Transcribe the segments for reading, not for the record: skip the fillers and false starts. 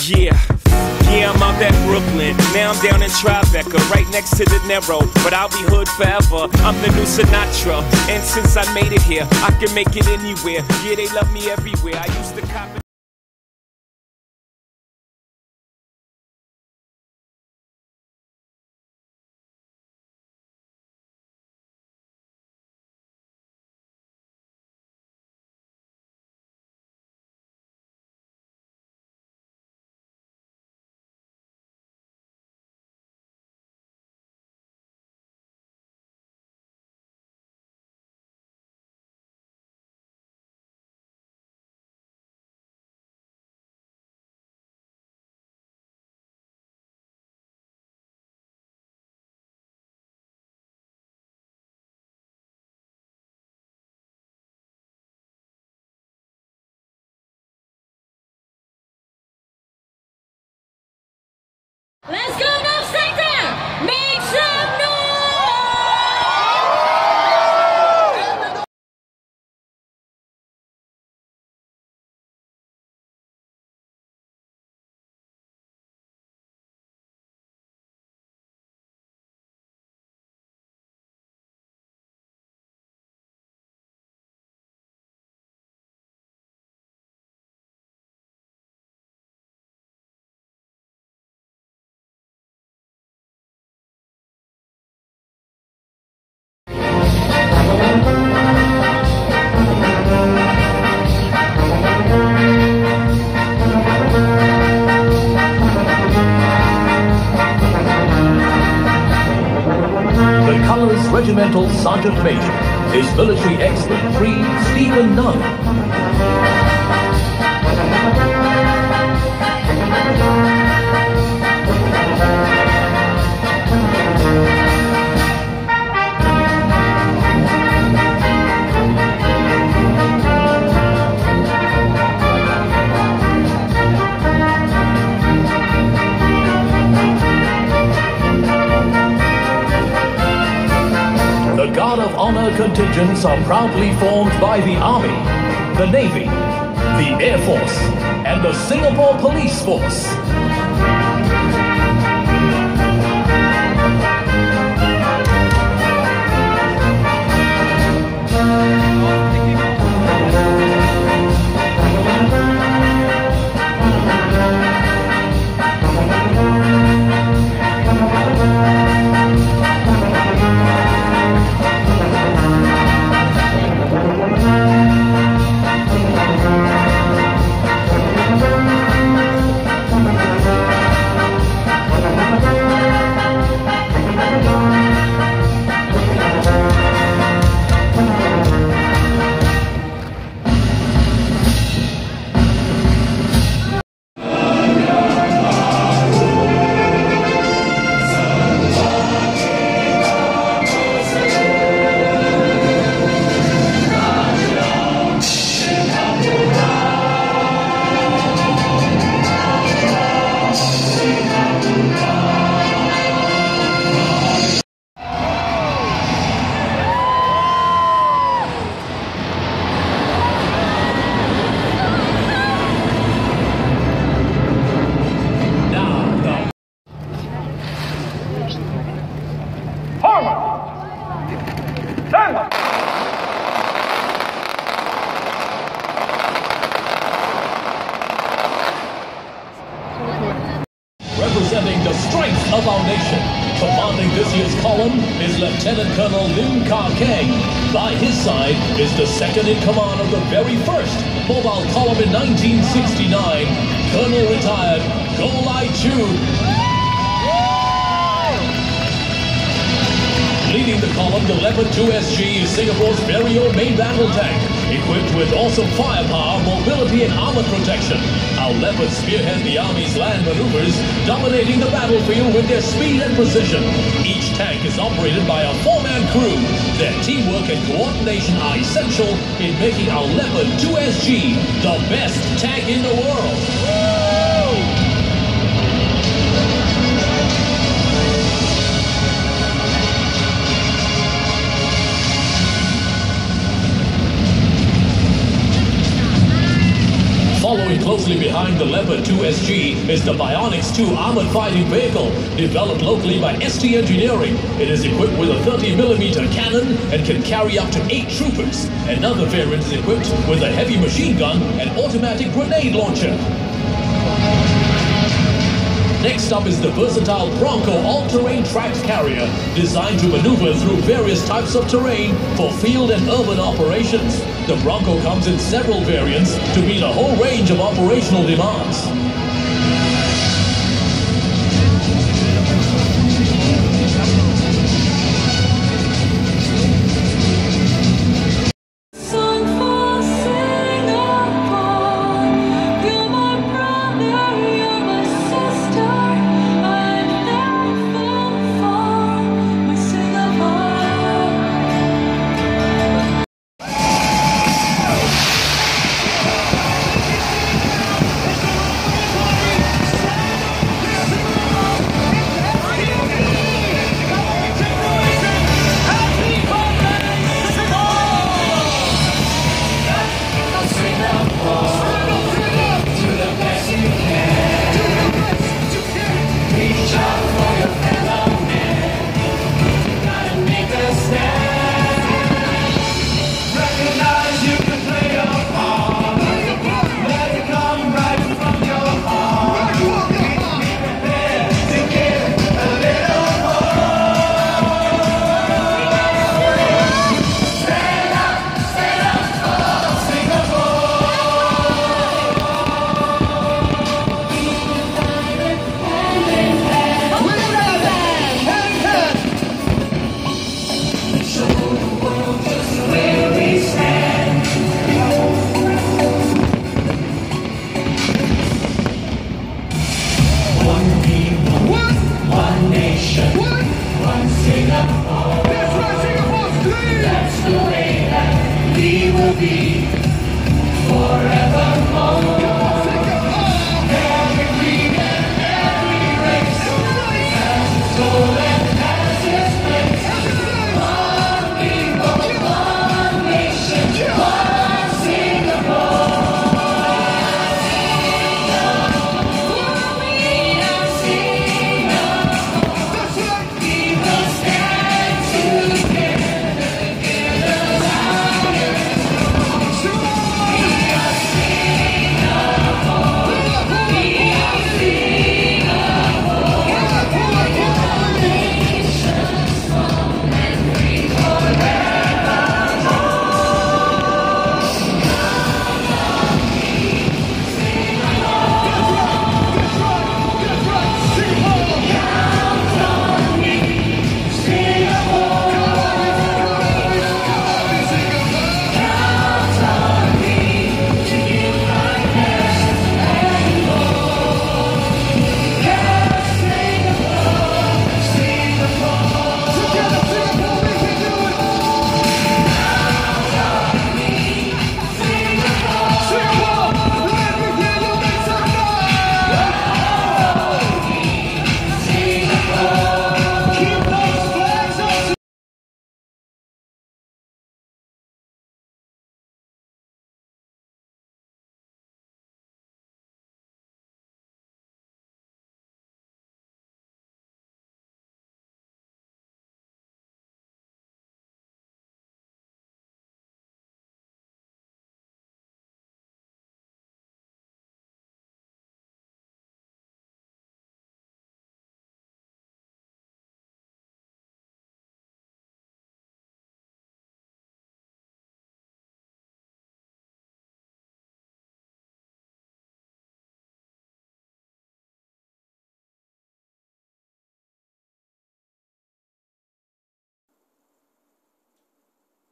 Yeah. Yeah, I'm out at Brooklyn. Now I'm down in Tribeca, right next to the Narrow. But I'll be hood forever. I'm the new Sinatra. And since I made it here, I can make it anywhere. Yeah, they love me everywhere. I used to cop it. Let's go, North Sector! Make some noise! Regimental Sergeant Major is military expert 3 Stephen Nunn. The Guard of Honor contingents are proudly formed by the Army, the Navy, the Air Force, and the Singapore Police Force. Representing the strength of our nation, commanding this year's column is Lieutenant Colonel Lim Ka-Keng. By his side is the second in command of the very first mobile column in 1969, Colonel Retired Go Lai Chu. Leading the column, the Leopard 2 SG is Singapore's very own main battle tank, equipped with awesome firepower, mobility, and armor protection. Our Leopards spearhead the Army's land maneuvers, dominating the battlefield with their speed and precision. Each tank is operated by a 4-man crew. Their teamwork and coordination are essential in making our Leopard 2 SG the best tank in the world. Following closely behind the Leopard 2 SG is the Bionics 2 armored fighting vehicle, developed locally by ST Engineering. It is equipped with a 30mm cannon and can carry up to 8 troopers. Another variant is equipped with a heavy machine gun and automatic grenade launcher. Next up is the versatile Bronco all-terrain tracked carrier, designed to maneuver through various types of terrain for field and urban operations. The Bronco comes in several variants to meet a whole range of operational demands.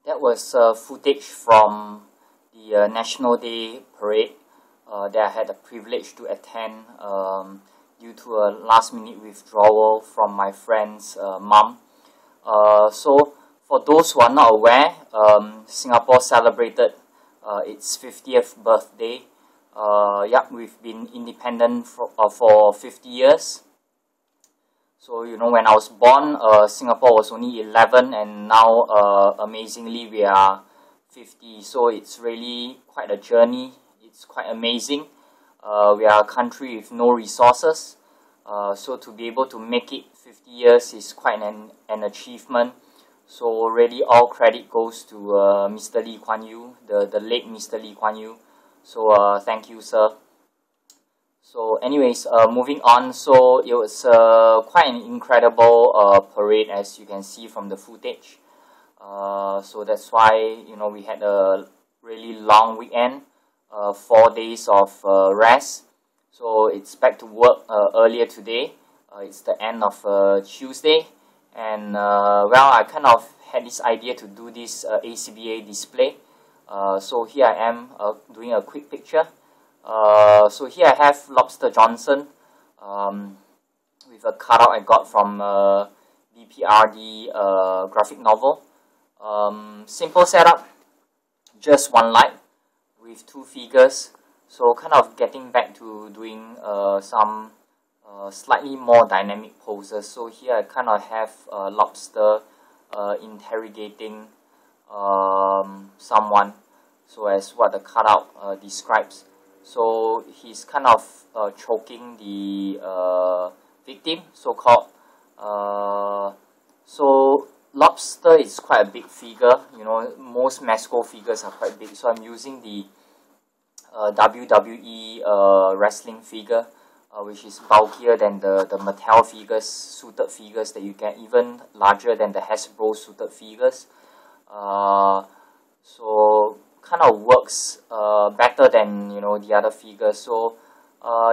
That was footage from the National Day parade that I had the privilege to attend due to a last-minute withdrawal from my friend's mum. So, for those who are not aware, Singapore celebrated its 50th birthday. We've been independent for 50 years. So, you know, when I was born, Singapore was only 11, and now, amazingly, we are 50. So, it's really quite a journey. It's quite amazing. We are a country with no resources, so to be able to make it 50 years is quite an achievement. So really all credit goes to Mr. Lee Kuan Yew, the late Mr. Lee Kuan Yew. So thank you, sir. So anyways, moving on, so it was quite an incredible parade, as you can see from the footage. So that's why, you know, we had a really long weekend, 4 days of rest. So it's back to work earlier today. It's the end of Tuesday. And well, I kind of had this idea to do this A.C.B.A display. So here I am doing a quick picture. So here I have Lobster Johnson with a cutout I got from BPRD graphic novel. Simple setup, just one light with 2 figures. So kind of getting back to doing some slightly more dynamic poses. So here I kind of have Lobster interrogating someone, so as what the cutout describes. So he's kind of choking the victim, so-called. So Lobster is quite a big figure. You know, most Mezco figures are quite big. So I'm using the WWE wrestling figure, which is bulkier than the Mattel figures, suited figures that you get, even larger than the Hasbro suited figures. So kind of works better than, you know, the other figures. So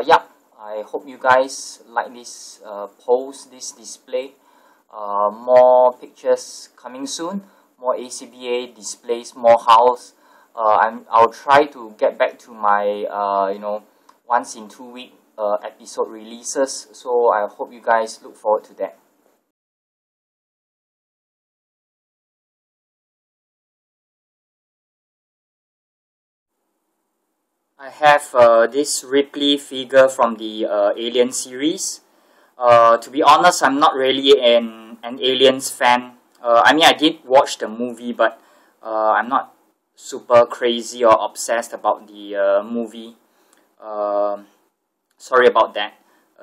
yeah, I hope you guys like this post, this display. More pictures coming soon, more A.C.B.A displays, more house. I'll try to get back to my you know, once in 2 week episode releases. So I hope you guys look forward to that. I have this Ripley figure from the Alien series. To be honest, I'm not really an Aliens fan. I mean, I did watch the movie, but I'm not super crazy or obsessed about the movie. Sorry about that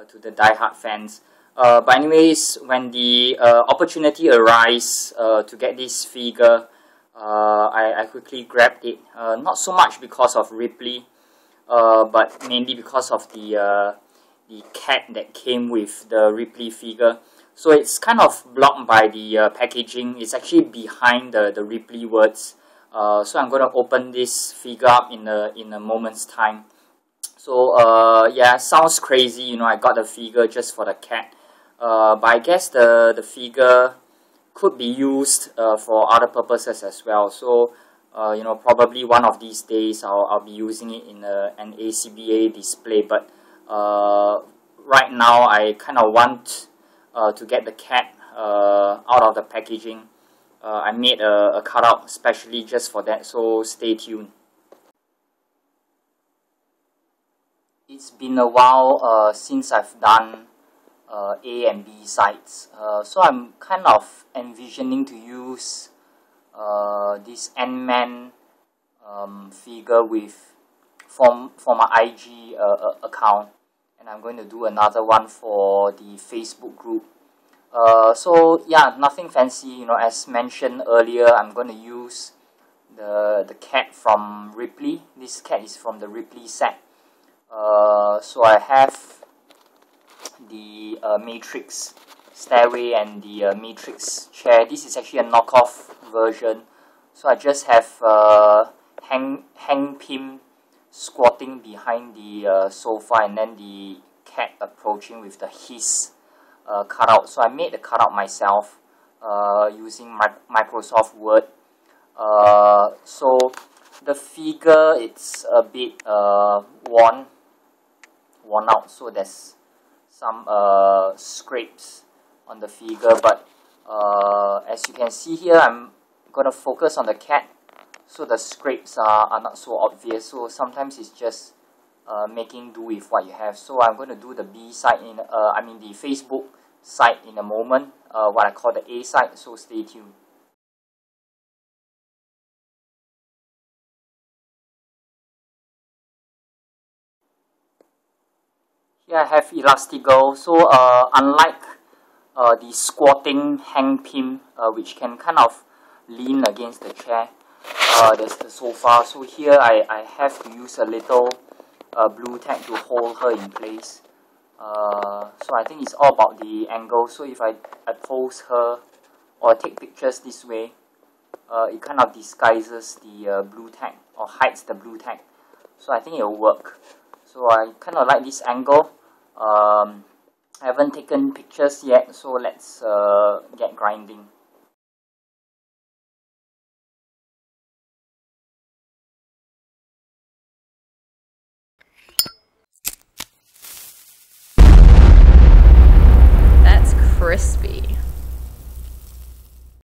to the die-hard fans. But anyways, when the opportunity arises to get this figure, I quickly grabbed it. Not so much because of Ripley, but mainly because of the cat that came with the Ripley figure. So it's kind of blocked by the packaging. It's actually behind the Ripley words. So I'm going to open this figure up in a moment's time. So yeah, sounds crazy, you know, I got the figure just for the cat. But I guess the figure could be used for other purposes as well. So you know, probably one of these days I'll be using it in an A.C.B.A display. But right now I kind of want to get the cat out of the packaging. I made a cutout specially just for that, so stay tuned. It's been a while since I've done A and B sides, so I'm kind of envisioning to use this Antman figure for my IG account, and I'm going to do another one for the Facebook group. So yeah, nothing fancy, you know. As mentioned earlier, I'm going to use the cat from Ripley. This cat is from the Ripley set. So I have the Matrix stairway and the Matrix chair. This is actually a knockoff version. So I just have Hank Pym squatting behind the sofa, and then the cat approaching with the his cutout. So I made the cutout myself using Microsoft Word. So the figure, it's a bit worn out, so there's some scrapes on the figure, but as you can see here, I'm gonna focus on the cat, so the scrapes are not so obvious. So sometimes it's just making do with what you have. So I'm going to do the B side in the Facebook side in a moment, what I call the A side, so stay tuned. Here I have Elasti girl. So unlike the squatting hang pin, which can kind of lean against the chair, there's the sofa. So here I have to use a little blue tack to hold her in place. So I think it's all about the angle. So if I pose her or take pictures this way, it kind of disguises the blue tack or hides the blue tack. So I think it'll work. So I kind of like this angle. I haven't taken pictures yet, so let's get grinding.